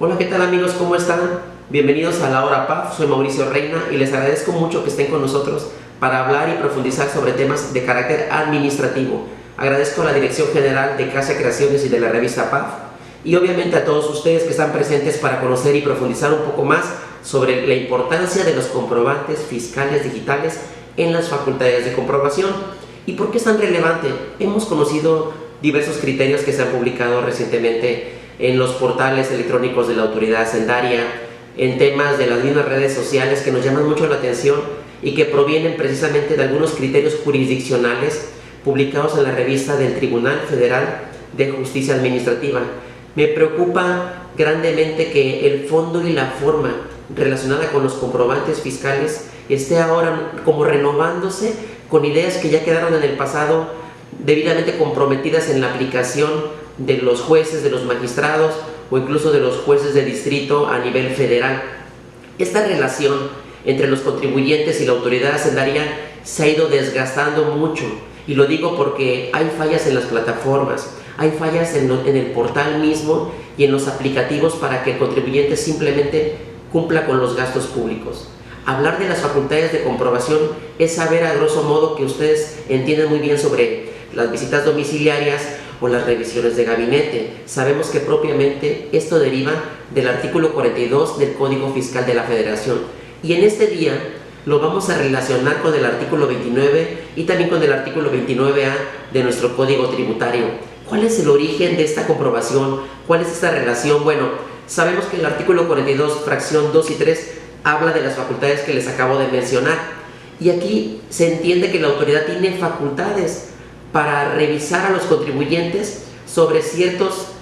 Hola, ¿qué tal amigos? ¿Cómo están? Bienvenidos a La Hora PAF, soy Mauricio Reina y les agradezco mucho que estén con nosotros para hablar y profundizar sobre temas de carácter administrativo. Agradezco a la Dirección General de Casa Creaciones y de la revista PAF y obviamente a todos ustedes que están presentes para conocer y profundizar un poco más sobre la importancia de los comprobantes fiscales digitales en las facultades de comprobación. ¿Y por qué es tan relevante? Hemos conocido diversos criterios que se han publicado recientemente en los portales electrónicos de la autoridad hacendaria, en temas de las mismas redes sociales que nos llaman mucho la atención y que provienen precisamente de algunos criterios jurisdiccionales publicados en la revista del Tribunal Federal de Justicia Administrativa. Me preocupa grandemente que el fondo y la forma relacionada con los comprobantes fiscales esté ahora como renovándose con ideas que ya quedaron en el pasado, debidamente comprometidas en la aplicación de los jueces, de los magistrados o incluso de los jueces de distrito a nivel federal. Esta relación entre los contribuyentes y la autoridad hacendaria se ha ido desgastando mucho, y lo digo porque hay fallas en las plataformas, hay fallas en el portal mismo y en los aplicativos para que el contribuyente simplemente cumpla con los gastos públicos. Hablar de las facultades de comprobación es saber a grosso modo que ustedes entienden muy bien sobre las visitas domiciliarias o las revisiones de gabinete. Sabemos que propiamente esto deriva del artículo 42 del Código Fiscal de la Federación, y en este día lo vamos a relacionar con el artículo 29 y también con el artículo 29A de nuestro Código Tributario. ¿Cuál es el origen de esta comprobación? ¿Cuál es esta relación? Bueno, sabemos que el artículo 42, fracción 2 y 3 habla de las facultades que les acabo de mencionar, y aquí se entiende que la autoridad tiene facultades para revisar a los contribuyentes sobre ciertos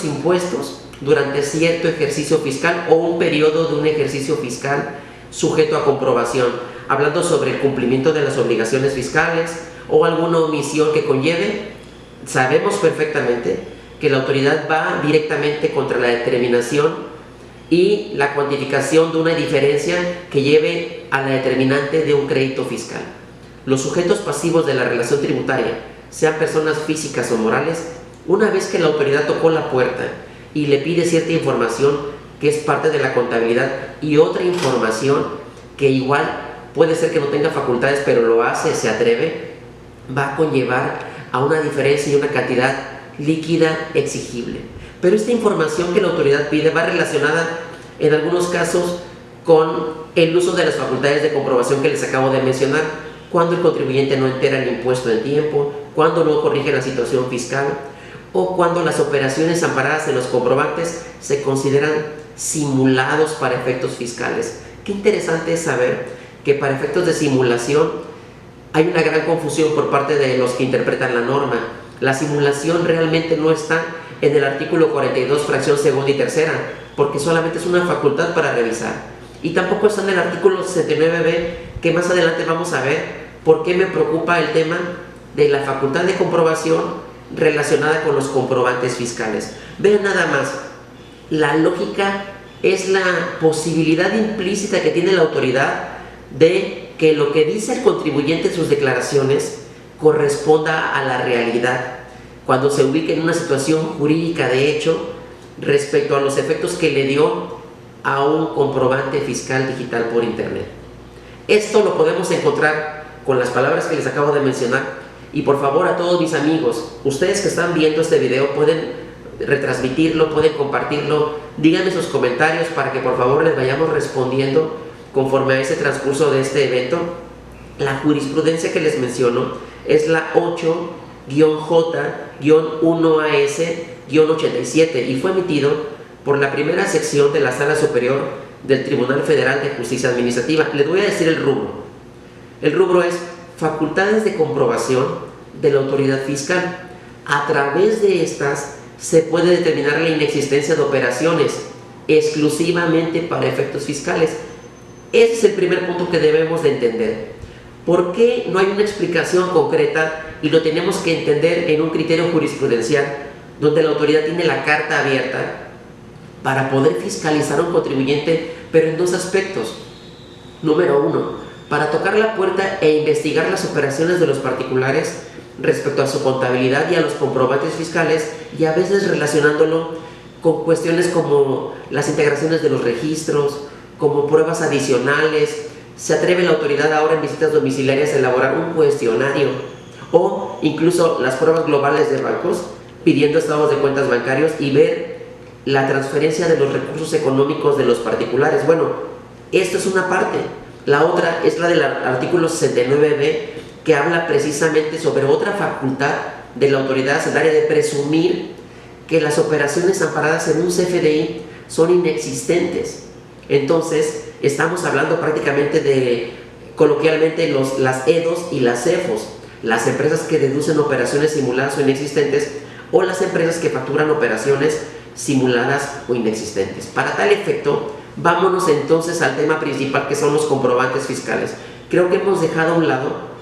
impuestos durante cierto ejercicio fiscal o un periodo de un ejercicio fiscal sujeto a comprobación, hablando sobre el cumplimiento de las obligaciones fiscales o alguna omisión que conlleve. Sabemos perfectamente que la autoridad va directamente contra la determinación y la cuantificación de una diferencia que lleve a la determinante de un crédito fiscal. Los sujetos pasivos de la relación tributaria, sean personas físicas o morales, una vez que la autoridad tocó la puerta y le pide cierta información que es parte de la contabilidad y otra información que igual puede ser que no tenga facultades, pero lo hace, se atreve, va a conllevar a una diferencia y una cantidad líquida exigible. Pero esta información que la autoridad pide va relacionada en algunos casos con el uso de las facultades de comprobación que les acabo de mencionar, cuando el contribuyente no entera el impuesto en tiempo, cuando no corrige la situación fiscal o cuando las operaciones amparadas en los comprobantes se consideran simulados para efectos fiscales. Qué interesante es saber que para efectos de simulación hay una gran confusión por parte de los que interpretan la norma. La simulación realmente no está en el artículo 42, fracción segunda y tercera, porque solamente es una facultad para revisar. Y tampoco está en el artículo 69b, que más adelante vamos a ver por qué me preocupa el tema de la facultad de comprobación relacionada con los comprobantes fiscales. Vean nada más, la lógica es la posibilidad implícita que tiene la autoridad de que lo que dice el contribuyente en sus declaraciones corresponda a la realidad cuando se ubica en una situación jurídica de hecho respecto a los efectos que le dio a un comprobante fiscal digital por internet. Esto lo podemos encontrar con las palabras que les acabo de mencionar, y por favor a todos mis amigos, ustedes que están viendo este video pueden retransmitirlo, pueden compartirlo, díganme sus comentarios para que por favor les vayamos respondiendo conforme a ese transcurso de este evento. La jurisprudencia que les menciono es la 8-J-1AS-87 y fue emitido por la primera sección de la Sala Superior del Tribunal Federal de Justicia Administrativa. Les voy a decir el rubro. El rubro es facultades de comprobación de la autoridad fiscal. A través de estas se puede determinar la inexistencia de operaciones exclusivamente para efectos fiscales. Ese es el primer punto que debemos de entender. ¿Por qué no hay una explicación concreta y lo tenemos que entender en un criterio jurisprudencial donde la autoridad tiene la carta abierta para poder fiscalizar a un contribuyente, pero en dos aspectos? Número uno, para tocar la puerta e investigar las operaciones de los particulares respecto a su contabilidad y a los comprobantes fiscales, y a veces relacionándolo con cuestiones como las integraciones de los registros, como pruebas adicionales. Se atreve la autoridad ahora en visitas domiciliarias a elaborar un cuestionario o incluso las pruebas globales de bancos pidiendo estados de cuentas bancarios y ver la transferencia de los recursos económicos de los particulares. Bueno, esto es una parte. La otra es la del artículo 69b, que habla precisamente sobre otra facultad de la autoridad hacendaria de presumir que las operaciones amparadas en un CFDI son inexistentes. Entonces, estamos hablando prácticamente de, coloquialmente, las EDOs y las CEFOs, las empresas que deducen operaciones simuladas o inexistentes, o las empresas que facturan operaciones simuladas o inexistentes. Para tal efecto, vámonos entonces al tema principal, que son los comprobantes fiscales. Creo que hemos dejado a un lado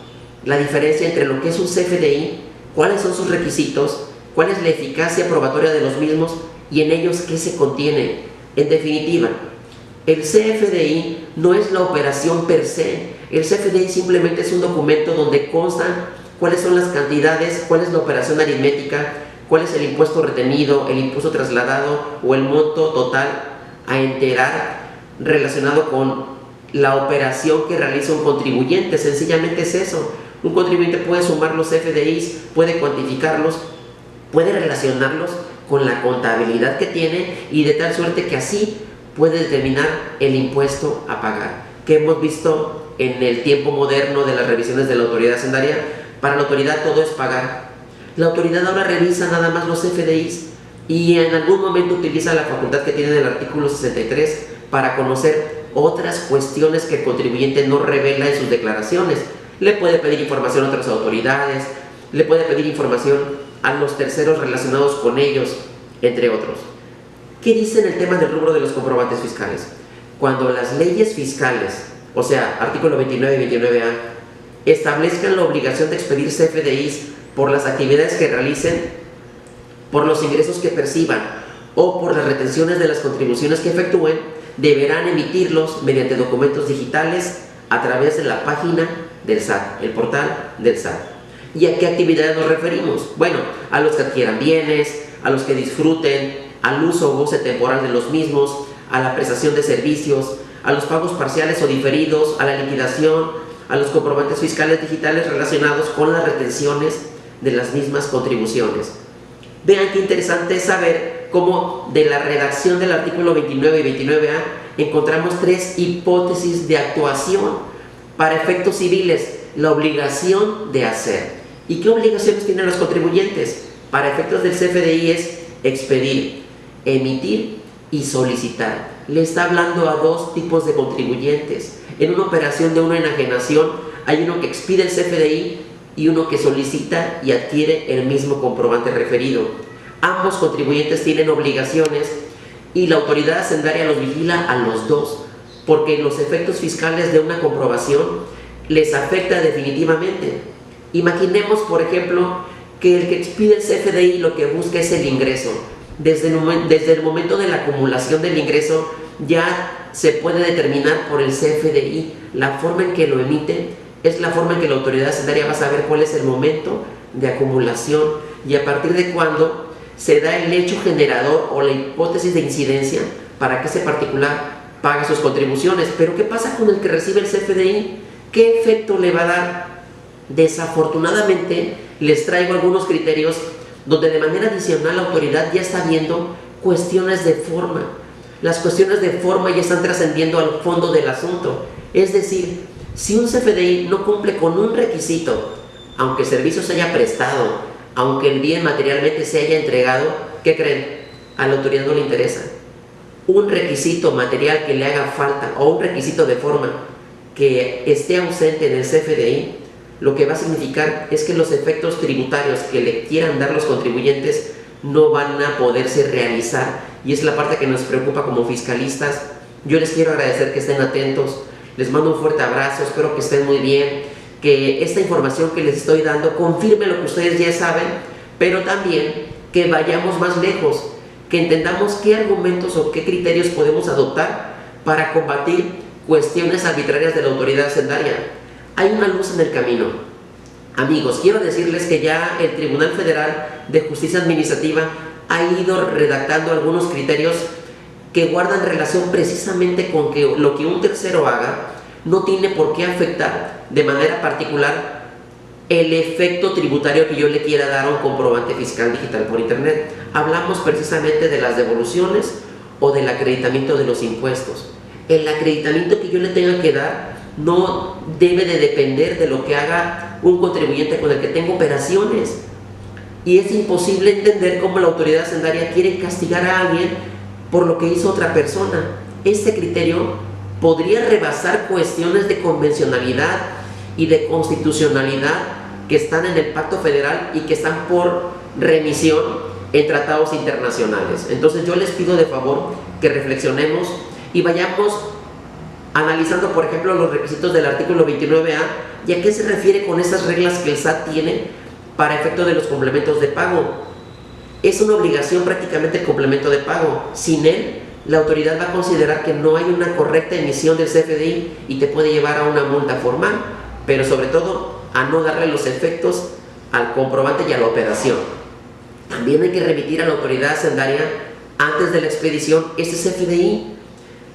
la diferencia entre lo que es un CFDI, cuáles son sus requisitos, cuál es la eficacia probatoria de los mismos y en ellos qué se contiene. En definitiva, el CFDI no es la operación per se. El CFDI simplemente es un documento donde constan cuáles son las cantidades, cuál es la operación aritmética, cuál es el impuesto retenido, el impuesto trasladado o el monto total a enterar relacionado con la operación que realiza un contribuyente. Sencillamente es eso. Un contribuyente puede sumar los CFDIs, puede cuantificarlos, puede relacionarlos con la contabilidad que tiene y de tal suerte que así puede determinar el impuesto a pagar, que hemos visto en el tiempo moderno de las revisiones de la autoridad hacendaria. Para la autoridad todo es pagar. La autoridad ahora revisa nada más los CFDIs y en algún momento utiliza la facultad que tiene en el artículo 63 para conocer otras cuestiones que el contribuyente no revela en sus declaraciones. Le puede pedir información a otras autoridades, le puede pedir información a los terceros relacionados con ellos, entre otros. ¿Qué dice en el tema del rubro de los comprobantes fiscales? Cuando las leyes fiscales, o sea, artículo 29 y 29A, establezcan la obligación de expedir CFDIs por las actividades que realicen, por los ingresos que perciban o por las retenciones de las contribuciones que efectúen, deberán emitirlos mediante documentos digitales a través de la página del SAT, el portal del SAT. ¿Y a qué actividades nos referimos? Bueno, a los que adquieran bienes, a los que disfruten, al uso o goce temporal de los mismos, a la prestación de servicios, a los pagos parciales o diferidos, a la liquidación, a los comprobantes fiscales digitales relacionados con las retenciones de las mismas contribuciones. Vean qué interesante es saber cómo de la redacción del artículo 29 y 29A encontramos tres hipótesis de actuación para efectos civiles: la obligación de hacer. ¿Y qué obligaciones tienen los contribuyentes? Para efectos del CFDI es expedir, emitir y solicitar. Le está hablando a dos tipos de contribuyentes. En una operación de una enajenación hay uno que expide el CFDI y uno que solicita y adquiere el mismo comprobante referido. Ambos contribuyentes tienen obligaciones y la autoridad hacendaria los vigila a los dos, porque los efectos fiscales de una comprobación les afecta definitivamente. Imaginemos, por ejemplo, que el que expide el CFDI lo que busca es el ingreso. Desde el momento de la acumulación del ingreso ya se puede determinar por el CFDI. La forma en que lo emite es la forma en que la autoridad hacendaria va a saber cuál es el momento de acumulación y a partir de cuándo se da el hecho generador o la hipótesis de incidencia para que ese particular pague sus contribuciones. Pero ¿qué pasa con el que recibe el CFDI? ¿Qué efecto le va a dar? Desafortunadamente les traigo algunos criterios donde de manera adicional la autoridad ya está viendo cuestiones de forma. Las cuestiones de forma ya están trascendiendo al fondo del asunto. Es decir, si un CFDI no cumple con un requisito, aunque el servicio se haya prestado, aunque el bien materialmente se haya entregado, ¿qué creen? A la autoridad no le interesa. Un requisito material que le haga falta o un requisito de forma que esté ausente en el CFDI, lo que va a significar es que los efectos tributarios que le quieran dar los contribuyentes no van a poderse realizar, y es la parte que nos preocupa como fiscalistas. Yo les quiero agradecer que estén atentos, les mando un fuerte abrazo, espero que estén muy bien, que esta información que les estoy dando confirme lo que ustedes ya saben, pero también que vayamos más lejos, que entendamos qué argumentos o qué criterios podemos adoptar para combatir cuestiones arbitrarias de la autoridad hacendaria. Hay una luz en el camino. Amigos, quiero decirles que ya el Tribunal Federal de Justicia Administrativa ha ido redactando algunos criterios que guardan relación precisamente con que lo que un tercero haga no tiene por qué afectar de manera particular el efecto tributario que yo le quiera dar a un comprobante fiscal digital por internet. Hablamos precisamente de las devoluciones o del acreditamiento de los impuestos. El acreditamiento que yo le tenga que dar no debe de depender de lo que haga un contribuyente con el que tengo operaciones. Y es imposible entender cómo la autoridad hacendaria quiere castigar a alguien por lo que hizo otra persona. Este criterio podría rebasar cuestiones de convencionalidad y de constitucionalidad que están en el Pacto Federal y que están por remisión en tratados internacionales. Entonces yo les pido de favor que reflexionemos y vayamos analizando, por ejemplo, los requisitos del artículo 29A y a qué se refiere con esas reglas que el SAT tiene para efecto de los complementos de pago. Es una obligación prácticamente el complemento de pago. Sin él, la autoridad va a considerar que no hay una correcta emisión del CFDI y te puede llevar a una multa formal, pero sobre todo a no darle los efectos al comprobante y a la operación. También hay que remitir a la autoridad hacendaria antes de la expedición este CFDI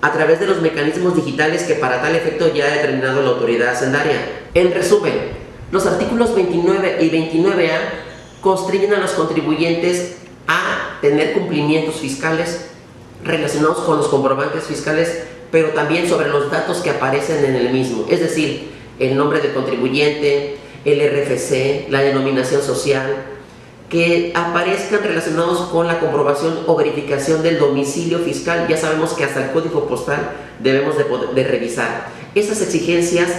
a través de los mecanismos digitales que para tal efecto ya ha determinado la autoridad hacendaria. En resumen, los artículos 29 y 29A constriñen a los contribuyentes a tener cumplimientos fiscales relacionados con los comprobantes fiscales, pero también sobre los datos que aparecen en el mismo, es decir, el nombre del contribuyente, el RFC, la denominación social, que aparezcan relacionados con la comprobación o verificación del domicilio fiscal. Ya sabemos que hasta el código postal debemos de revisar. Esas exigencias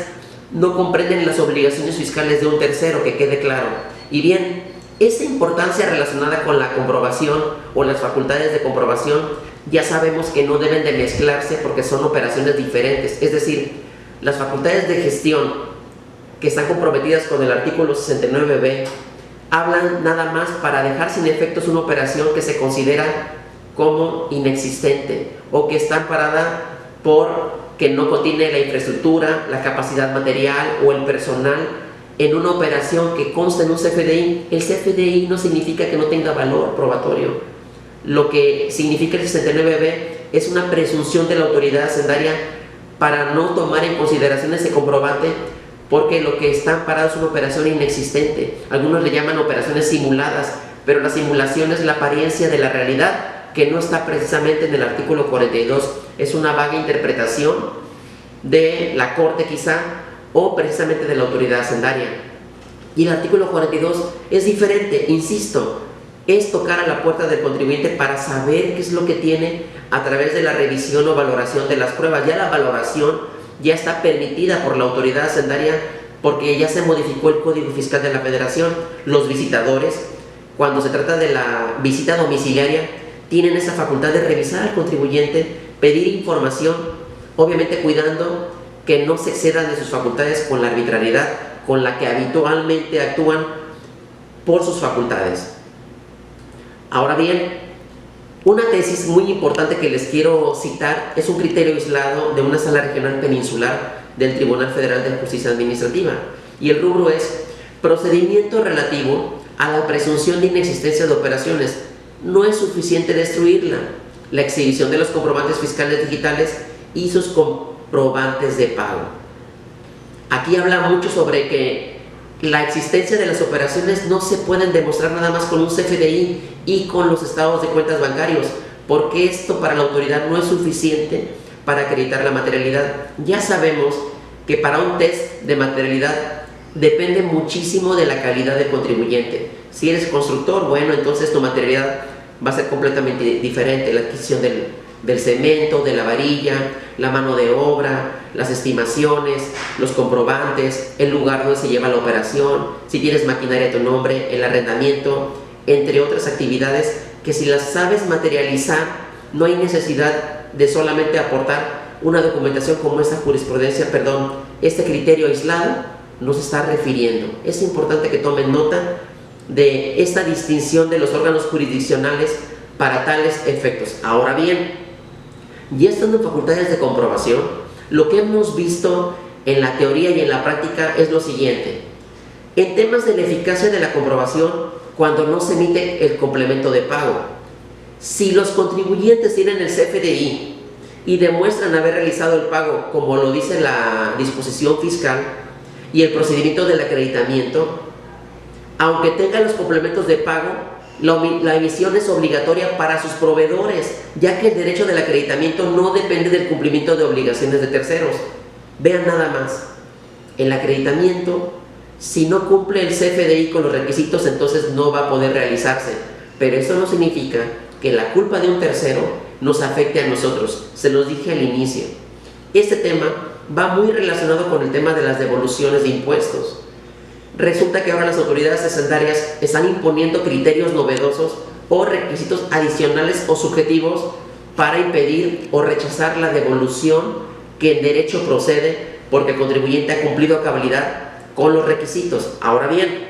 no comprenden las obligaciones fiscales de un tercero, que quede claro. Y bien, esa importancia relacionada con la comprobación o las facultades de comprobación, ya sabemos que no deben de mezclarse porque son operaciones diferentes. Es decir, las facultades de gestión que están comprometidas con el artículo 69B hablan nada más para dejar sin efectos una operación que se considera como inexistente o que está amparada por que no contiene la infraestructura, la capacidad material o el personal en una operación que consta en un CFDI. El CFDI no significa que no tenga valor probatorio. Lo que significa el 69B es una presunción de la autoridad hacendaria para no tomar en consideración ese comprobante, porque lo que está amparado es una operación inexistente. Algunos le llaman operaciones simuladas, pero la simulación es la apariencia de la realidad que no está precisamente en el artículo 42. Es una vaga interpretación de la Corte quizá, o precisamente de la autoridad hacendaria. Y el artículo 42 es diferente, insisto, es tocar a la puerta del contribuyente para saber qué es lo que tiene a través de la revisión o valoración de las pruebas. Ya la valoración ya está permitida por la autoridad hacendaria porque ya se modificó el Código Fiscal de la Federación. Los visitadores, cuando se trata de la visita domiciliaria, tienen esa facultad de revisar al contribuyente, pedir información, obviamente cuidando que no se excedan de sus facultades con la arbitrariedad con la que habitualmente actúan por sus facultades. Ahora bien, una tesis muy importante que les quiero citar es un criterio aislado de una sala regional peninsular del Tribunal Federal de Justicia Administrativa, y el rubro es procedimiento relativo a la presunción de inexistencia de operaciones. No es suficiente destruirla. La exhibición de los comprobantes fiscales digitales y sus comprobantes de pago. Aquí habla mucho sobre que la existencia de las operaciones no se pueden demostrar nada más con un CFDI y con los estados de cuentas bancarios, porque esto para la autoridad no es suficiente para acreditar la materialidad. Ya sabemos que para un test de materialidad depende muchísimo de la calidad del contribuyente. Si eres constructor, bueno, entonces tu materialidad va a ser completamente diferente. La adquisición del cemento, de la varilla, la mano de obra, las estimaciones, los comprobantes, el lugar donde se lleva la operación, si tienes maquinaria a tu nombre, el arrendamiento, entre otras actividades que si las sabes materializar, no hay necesidad de solamente aportar una documentación como esta jurisprudencia, este criterio aislado nos está refiriendo. Es importante que tomen nota de esta distinción de los órganos jurisdiccionales para tales efectos. Ahora bien, ya estando en facultades de comprobación, lo que hemos visto en la teoría y en la práctica es lo siguiente. En temas de la eficacia de la comprobación, cuando no se emite el complemento de pago, Si los contribuyentes tienen el CFDI y demuestran haber realizado el pago como lo dice la disposición fiscal y el procedimiento del acreditamiento, aunque tengan los complementos de pago, la emisión es obligatoria para sus proveedores, ya que el derecho del acreditamiento no depende del cumplimiento de obligaciones de terceros. Vean nada más, el acreditamiento, si no cumple el CFDI con los requisitos, entonces no va a poder realizarse, pero eso no significa que la culpa de un tercero nos afecte a nosotros. Se los dije al inicio. Este tema va muy relacionado con el tema de las devoluciones de impuestos. Resulta que ahora las autoridades hacendarias están imponiendo criterios novedosos o requisitos adicionales o subjetivos para impedir o rechazar la devolución que en derecho procede porque el contribuyente ha cumplido a cabalidad con los requisitos. Ahora bien,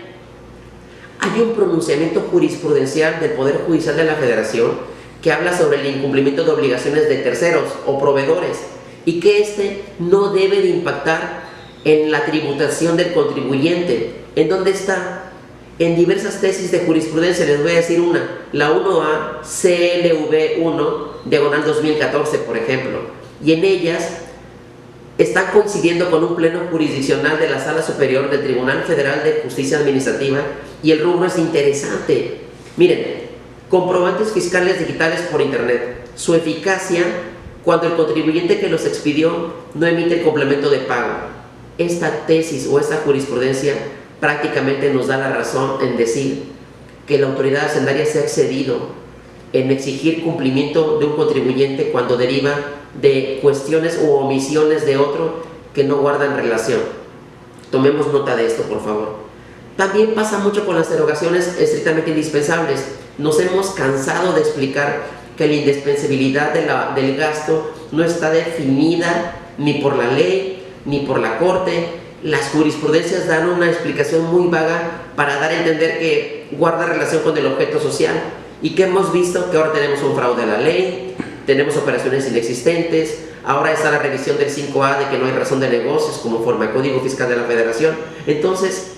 hay un pronunciamiento jurisprudencial del Poder Judicial de la Federación que habla sobre el incumplimiento de obligaciones de terceros o proveedores y que este no debe de impactar en la tributación del contribuyente. ¿En dónde está? En diversas tesis de jurisprudencia. Les voy a decir una, la 1A CLV 1 diagonal 2014, por ejemplo, y en ellas están coincidiendo con un pleno jurisdiccional de la Sala Superior del Tribunal Federal de Justicia Administrativa, y el rubro es interesante. Miren, comprobantes fiscales digitales por internet, su eficacia cuando el contribuyente que los expidió no emite el complemento de pago. Esta tesis o esta jurisprudencia prácticamente nos da la razón en decir que la autoridad hacendaria se ha excedido en exigir cumplimiento de un contribuyente cuando deriva de cuestiones u omisiones de otro que no guardan relación. Tomemos nota de esto, por favor. También pasa mucho con las erogaciones estrictamente indispensables. Nos hemos cansado de explicar que la indispensabilidad del gasto no está definida ni por la ley ni por la Corte. Las jurisprudencias dan una explicación muy vaga para dar a entender que guarda relación con el objeto social, y que hemos visto que ahora tenemos un fraude a la ley, tenemos operaciones inexistentes, ahora está la revisión del 5A de que no hay razón de negocios como forma de Código Fiscal de la Federación. Entonces,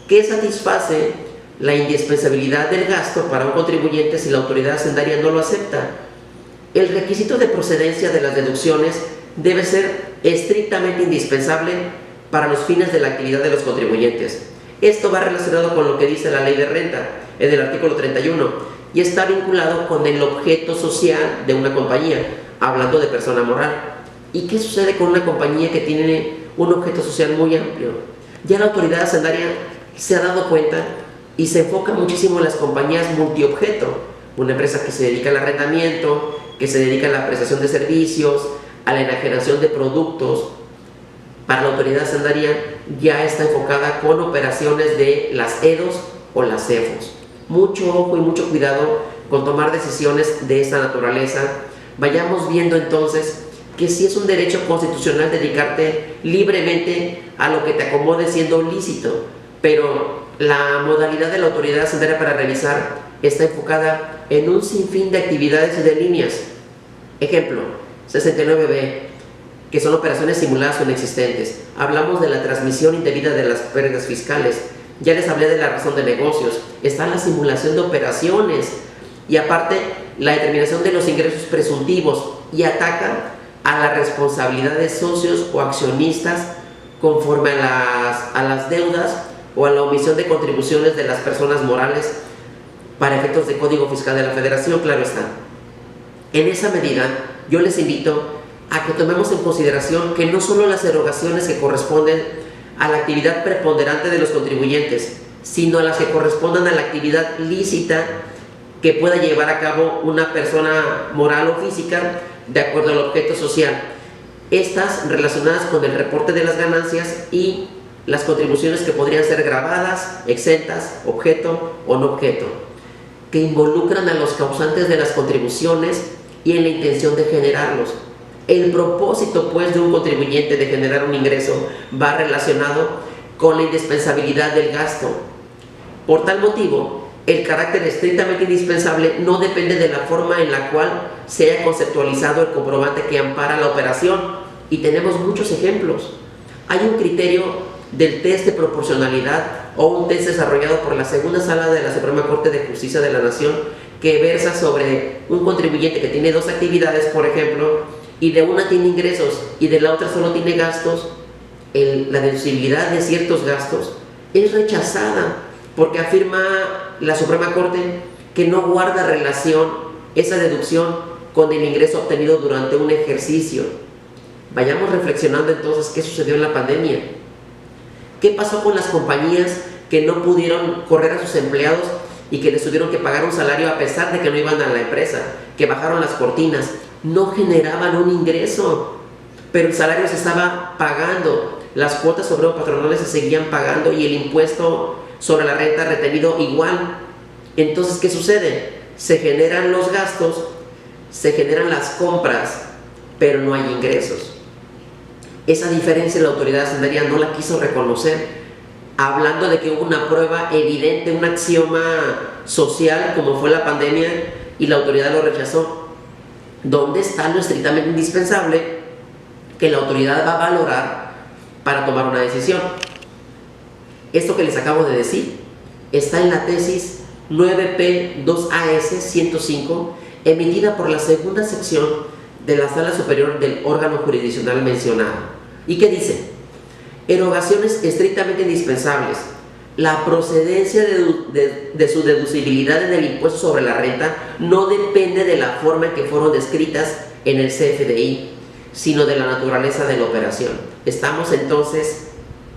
¿qué satisface la indispensabilidad del gasto para un contribuyente si la autoridad hacendaria no lo acepta? El requisito de procedencia de las deducciones debe ser estrictamente indispensable para los fines de la actividad de los contribuyentes. Esto va relacionado con lo que dice la ley de renta en el artículo 31 y está vinculado con el objeto social de una compañía, hablando de persona moral. ¿Y qué sucede con una compañía que tiene un objeto social muy amplio? Ya la autoridad hacendaria se ha dado cuenta y se enfoca muchísimo en las compañías multiobjeto, una empresa que se dedica al arrendamiento, que se dedica a la prestación de servicios, a la enajenación de productos. Para la autoridad hacendaria ya está enfocada con operaciones de las EDOs o las CEFOs. Mucho ojo y mucho cuidado con tomar decisiones de esta naturaleza. Vayamos viendo entonces que si es un derecho constitucional dedicarte libremente a lo que te acomode siendo lícito, pero la modalidad de la autoridad hacendaria para revisar está enfocada en un sinfín de actividades y de líneas. Ejemplo, 69B, que son operaciones simuladas o inexistentes. Hablamos de la transmisión indebida de las pérdidas fiscales. Ya les hablé de la razón de negocios. Está la simulación de operaciones y aparte la determinación de los ingresos presuntivos, y ataca a la responsabilidad de socios o accionistas conforme a las deudas o a la omisión de contribuciones de las personas morales para efectos de Código Fiscal de la Federación, claro está. En esa medida, yo les invito a que tomemos en consideración que no solo las erogaciones que corresponden a la actividad preponderante de los contribuyentes, sino a las que correspondan a la actividad lícita que pueda llevar a cabo una persona moral o física de acuerdo al objeto social. Estas relacionadas con el reporte de las ganancias y las contribuciones que podrían ser gravadas, exentas, objeto o no objeto, que involucran a los causantes de las contribuciones y en la intención de generarlos. El propósito, pues, de un contribuyente de generar un ingreso va relacionado con la indispensabilidad del gasto. Por tal motivo, el carácter estrictamente indispensable no depende de la forma en la cual se haya conceptualizado el comprobante que ampara la operación, y tenemos muchos ejemplos. Hay un criterio del test de proporcionalidad o un test desarrollado por la segunda sala de la Suprema Corte de Justicia de la Nación que versa sobre un contribuyente que tiene dos actividades, por ejemplo, y de una tiene ingresos y de la otra solo tiene gastos, la deducibilidad de ciertos gastos es rechazada porque afirma la Suprema Corte que no guarda relación esa deducción con el ingreso obtenido durante un ejercicio. Vayamos reflexionando entonces qué sucedió en la pandemia. ¿Qué pasó con las compañías que no pudieron correr a sus empleados y que les tuvieron que pagar un salario a pesar de que no iban a la empresa, que bajaron las cortinas? No generaban un ingreso, pero el salario se estaba pagando, las cuotas obrero-patronales se seguían pagando y el impuesto sobre la renta retenido igual. Entonces, ¿qué sucede? Se generan los gastos, se generan las compras, pero no hay ingresos. Esa diferencia la autoridad hacendaria no la quiso reconocer, hablando de que hubo una prueba evidente, un axioma social como fue la pandemia, y la autoridad lo rechazó. ¿Dónde está lo estrictamente indispensable que la autoridad va a valorar para tomar una decisión? Esto que les acabo de decir está en la tesis 9P2AS105, emitida por la segunda sección de la Sala Superior del órgano jurisdiccional mencionado. ¿Y qué dice? Erogaciones estrictamente indispensables. La procedencia de su deducibilidad en el impuesto sobre la renta no depende de la forma en que fueron descritas en el CFDI, sino de la naturaleza de la operación. Estamos entonces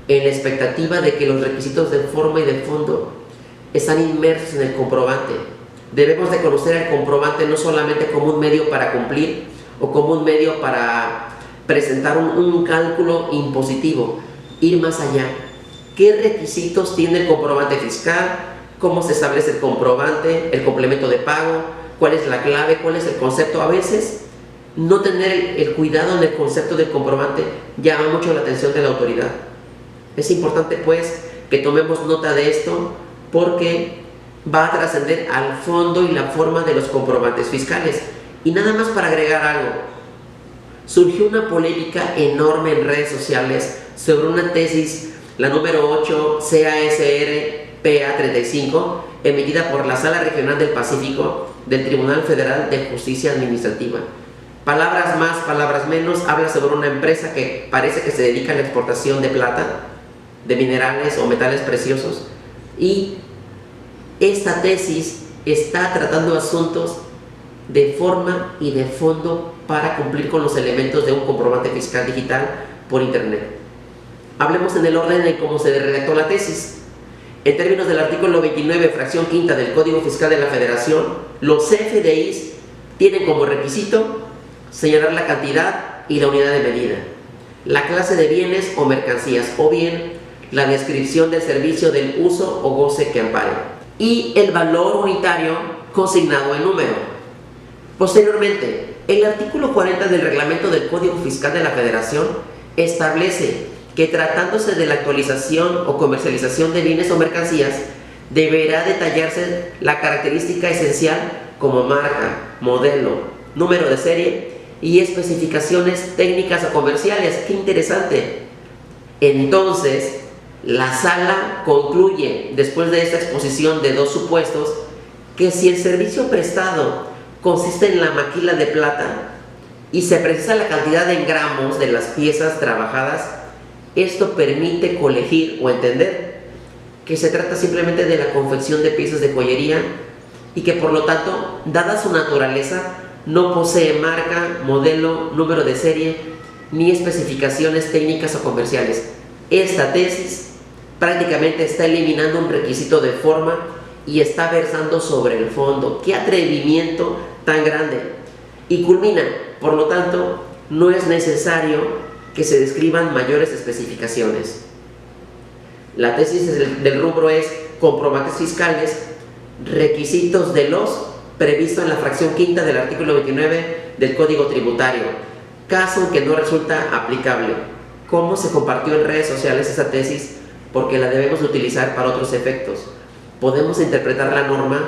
en la expectativa de que los requisitos de forma y de fondo están inmersos en el comprobante. Debemos de conocer el comprobante no solamente como un medio para cumplir o como un medio para presentar un cálculo impositivo, ir más allá. ¿Qué requisitos tiene el comprobante fiscal? ¿Cómo se establece el comprobante, el complemento de pago? ¿Cuál es la clave? ¿Cuál es el concepto? A veces no tener el cuidado en el concepto del comprobante llama mucho la atención de la autoridad. Es importante pues que tomemos nota de esto porque va a trascender al fondo y la forma de los comprobantes fiscales. Y nada más para agregar algo, surgió una polémica enorme en redes sociales sobre una tesis, la número 8 CASR PA35, emitida por la Sala Regional del Pacífico del Tribunal Federal de Justicia Administrativa. Palabras más, palabras menos, habla sobre una empresa que parece que se dedica a la exportación de plata, de minerales o metales preciosos, y esta tesis está tratando asuntos de forma y de fondo para cumplir con los elementos de un comprobante fiscal digital por internet. Hablemos en el orden de cómo se redactó la tesis. En términos del artículo 29, fracción quinta del Código Fiscal de la Federación, los CFDIs tienen como requisito señalar la cantidad y la unidad de medida, la clase de bienes o mercancías, o bien la descripción del servicio del uso o goce que ampare, y el valor unitario consignado en número. Posteriormente, el artículo 40 del reglamento del Código Fiscal de la Federación establece que tratándose de la actualización o comercialización de bienes o mercancías, deberá detallarse la característica esencial como marca, modelo, número de serie y especificaciones técnicas o comerciales. ¡Qué interesante! Entonces, la sala concluye, después de esta exposición de dos supuestos, que si el servicio prestado consiste en la maquila de plata y se precisa la cantidad en gramos de las piezas trabajadas, esto permite colegir o entender que se trata simplemente de la confección de piezas de joyería y que por lo tanto, dada su naturaleza, no posee marca, modelo, número de serie ni especificaciones técnicas o comerciales. Esta tesis prácticamente está eliminando un requisito de forma y está versando sobre el fondo. ¡Qué atrevimiento tan grande! Y culmina, por lo tanto, no es necesario que se describan mayores especificaciones. La tesis del rubro es comprobantes fiscales, requisitos de los previsto en la fracción quinta del artículo 29 del Código Tributario, caso en que no resulta aplicable. ¿Cómo se compartió en redes sociales esta tesis? Porque la debemos utilizar para otros efectos. Podemos interpretar la norma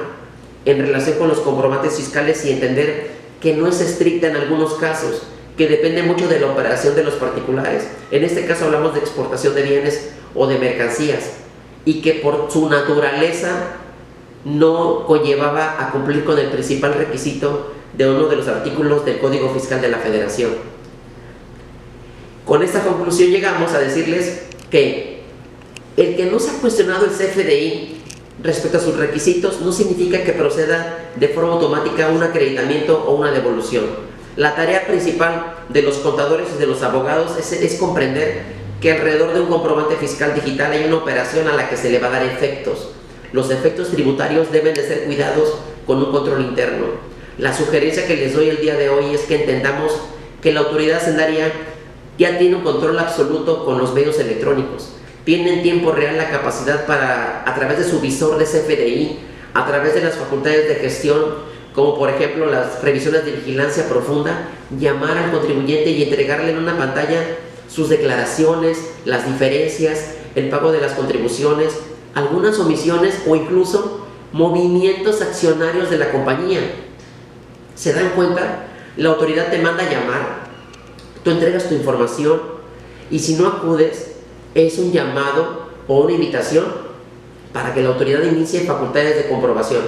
en relación con los comprobantes fiscales y entender que no es estricta en algunos casos, que depende mucho de la operación de los particulares. En este caso hablamos de exportación de bienes o de mercancías, y que por su naturaleza no conllevaba a cumplir con el principal requisito de uno de los artículos del Código Fiscal de la Federación. Con esta conclusión llegamos a decirles que el que no se ha cuestionado el CFDI respecto a sus requisitos no significa que proceda de forma automática un acreditamiento o una devolución. La tarea principal de los contadores y de los abogados es comprender que alrededor de un comprobante fiscal digital hay una operación a la que se le va a dar efectos. Los efectos tributarios deben de ser cuidados con un control interno. La sugerencia que les doy el día de hoy es que entendamos que la autoridad hacendaria ya tiene un control absoluto con los medios electrónicos. Tiene en tiempo real la capacidad para, a través de su visor de CFDI, a través de las facultades de gestión, como por ejemplo las revisiones de vigilancia profunda, llamar al contribuyente y entregarle en una pantalla sus declaraciones, las diferencias, el pago de las contribuciones, algunas omisiones o incluso movimientos accionarios de la compañía. ¿Se dan cuenta? La autoridad te manda a llamar, tú entregas tu información y si no acudes, es un llamado o una invitación para que la autoridad inicie facultades de comprobación.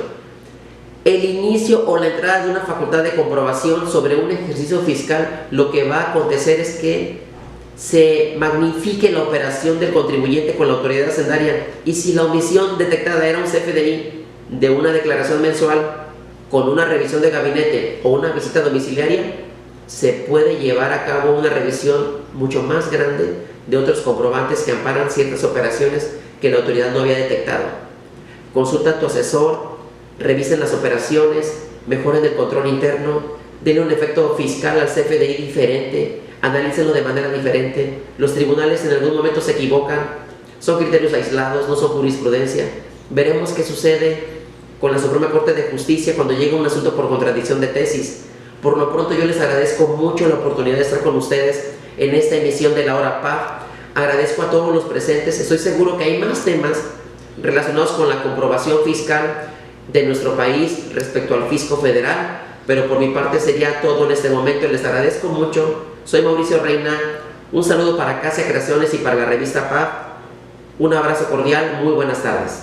El inicio o la entrada de una facultad de comprobación sobre un ejercicio fiscal, lo que va a acontecer es que se magnifique la operación del contribuyente con la autoridad hacendaria, y si la omisión detectada era un CFDI de una declaración mensual con una revisión de gabinete o una visita domiciliaria, se puede llevar a cabo una revisión mucho más grande de otros comprobantes que amparan ciertas operaciones que la autoridad no había detectado. Consulta a tu asesor, revisen las operaciones, mejoren el control interno, denle un efecto fiscal al CFDI diferente, analícenlo de manera diferente. Los tribunales en algún momento se equivocan, son criterios aislados, no son jurisprudencia. Veremos qué sucede con la Suprema Corte de Justicia cuando llegue un asunto por contradicción de tesis. Por lo pronto yo les agradezco mucho la oportunidad de estar con ustedes en esta emisión de la Hora PAF. Agradezco a todos los presentes. Estoy seguro que hay más temas relacionados con la comprobación fiscal de nuestro país respecto al fisco federal, pero por mi parte sería todo en este momento. Les agradezco mucho. Soy Mauricio Reina. Un saludo para Casia Creaciones y para la revista PAF. Un abrazo cordial. Muy buenas tardes.